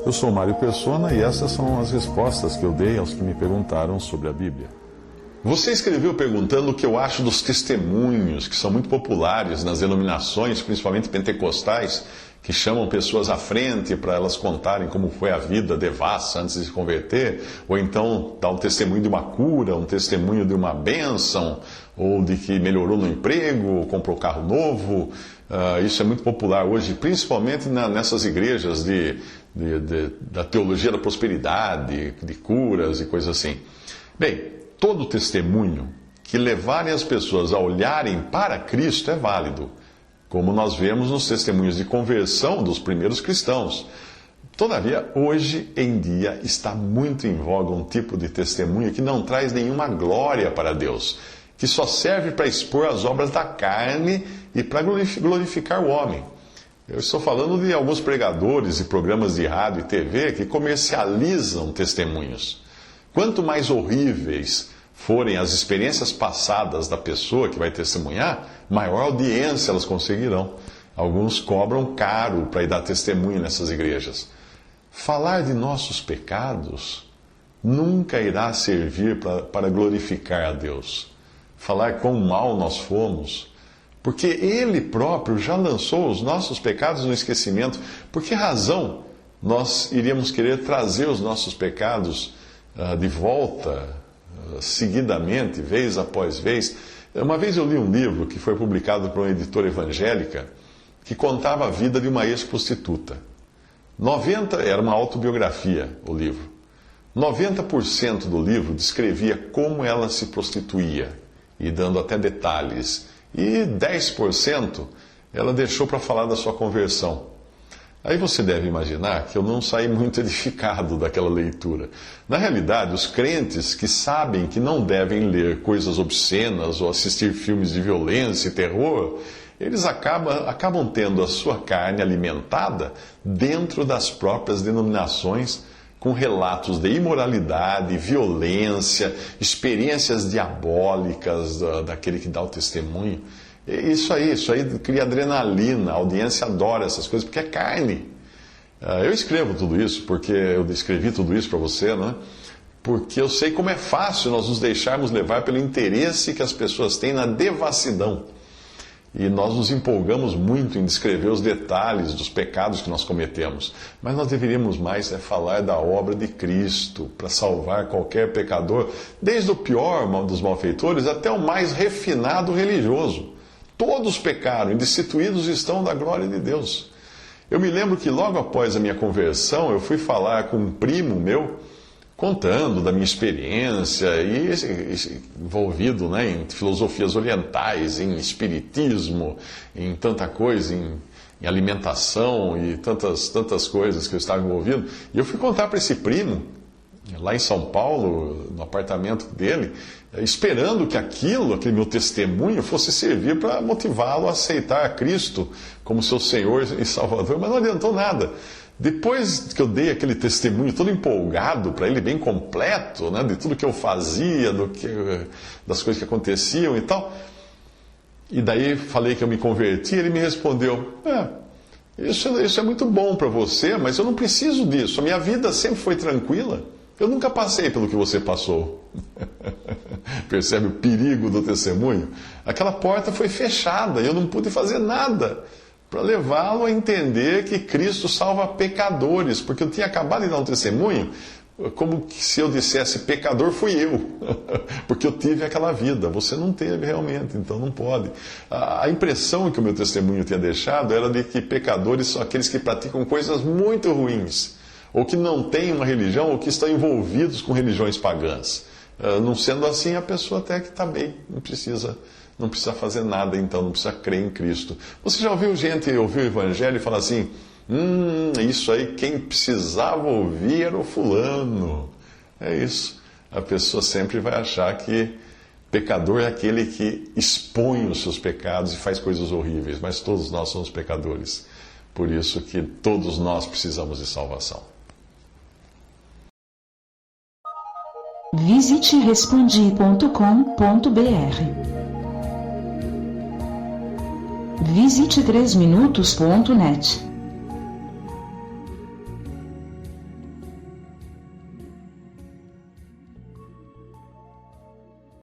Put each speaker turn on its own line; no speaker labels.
Eu sou Mário Persona e essas são as respostas que eu dei aos que me perguntaram sobre a Bíblia. Você escreveu perguntando o que eu acho dos testemunhos, que são muito populares nas denominações, principalmente pentecostais, que chamam pessoas à frente para elas contarem como foi a vida devassa antes de se converter, ou então dar um testemunho de uma cura, um testemunho de uma bênção, ou de que melhorou no emprego, ou comprou carro novo. Isso é muito popular hoje, principalmente nessas igrejas da teologia da prosperidade, de curas e coisas assim. Bem, todo testemunho que levarem as pessoas a olharem para Cristo é válido, como nós vemos nos testemunhos de conversão dos primeiros cristãos. Todavia, hoje em dia está muito em voga um tipo de testemunho que não traz nenhuma glória para Deus, que só serve para expor as obras da carne e para glorificar o homem. Eu estou falando de alguns pregadores e programas de rádio e TV que comercializam testemunhos. Quanto mais horríveis forem as experiências passadas da pessoa que vai testemunhar, maior audiência elas conseguirão. Alguns cobram caro para ir dar testemunho nessas igrejas. Falar de nossos pecados nunca irá servir para glorificar a Deus. Falar quão mal nós fomos, porque Ele próprio já lançou os nossos pecados no esquecimento. Por que razão nós iríamos querer trazer os nossos pecados de volta, seguidamente, vez após vez? Uma vez eu li um livro que foi publicado por uma editora evangélica que contava a vida de uma ex-prostituta. Era uma autobiografia, o livro. 90% do livro descrevia como ela se prostituía, e dando até detalhes. E 10% ela deixou para falar da sua conversão. Aí você deve imaginar que eu não saí muito edificado daquela leitura. Na realidade, os crentes que sabem que não devem ler coisas obscenas ou assistir filmes de violência e terror, eles acabam tendo a sua carne alimentada dentro das próprias denominações, com relatos de imoralidade, violência, experiências diabólicas daquele que dá o testemunho. Isso aí cria adrenalina, a audiência adora essas coisas, porque é carne. Eu escrevo tudo isso, porque eu escrevi tudo isso para você, não é? Porque eu sei como é fácil nós nos deixarmos levar pelo interesse que as pessoas têm na devassidão. E nós nos empolgamos muito em descrever os detalhes dos pecados que nós cometemos. Mas nós deveríamos mais falar da obra de Cristo para salvar qualquer pecador, desde o pior dos malfeitores até o mais refinado religioso. Todos pecaram e destituídos estão da glória de Deus. Eu me lembro que logo após a minha conversão, eu fui falar com um primo meu, contando da minha experiência e envolvido em filosofias orientais, em espiritismo, em tanta coisa, em alimentação e tantas coisas que eu estava envolvido. E eu fui contar para esse primo, lá em São Paulo, no apartamento dele, esperando que aquele meu testemunho fosse servir para motivá-lo a aceitar a Cristo como seu Senhor e Salvador, mas não adiantou nada. Depois que eu dei aquele testemunho todo empolgado para ele, bem completo, né, de tudo que eu fazia, das coisas que aconteciam e tal, e daí falei que eu me converti, ele me respondeu: isso é muito bom para você, mas eu não preciso disso, a minha vida sempre foi tranquila, eu nunca passei pelo que você passou. Percebe o perigo do testemunho? Aquela porta foi fechada e eu não pude fazer nada para levá-lo a entender que Cristo salva pecadores, porque eu tinha acabado de dar um testemunho, como se eu dissesse: pecador fui eu, porque eu tive aquela vida, você não teve realmente, então não pode. A impressão que o meu testemunho tinha deixado era de que pecadores são aqueles que praticam coisas muito ruins, ou que não têm uma religião, ou que estão envolvidos com religiões pagãs. Não sendo assim, a pessoa até que está bem, não precisa fazer nada, então, não precisa crer em Cristo. Você já ouviu gente ouvir o Evangelho e falar assim: isso aí, quem precisava ouvir era o fulano. É isso. A pessoa sempre vai achar que pecador é aquele que expõe os seus pecados e faz coisas horríveis, mas todos nós somos pecadores. Por isso que todos nós precisamos de salvação.
Visite respondi.com.br. Visite 3minutos.net.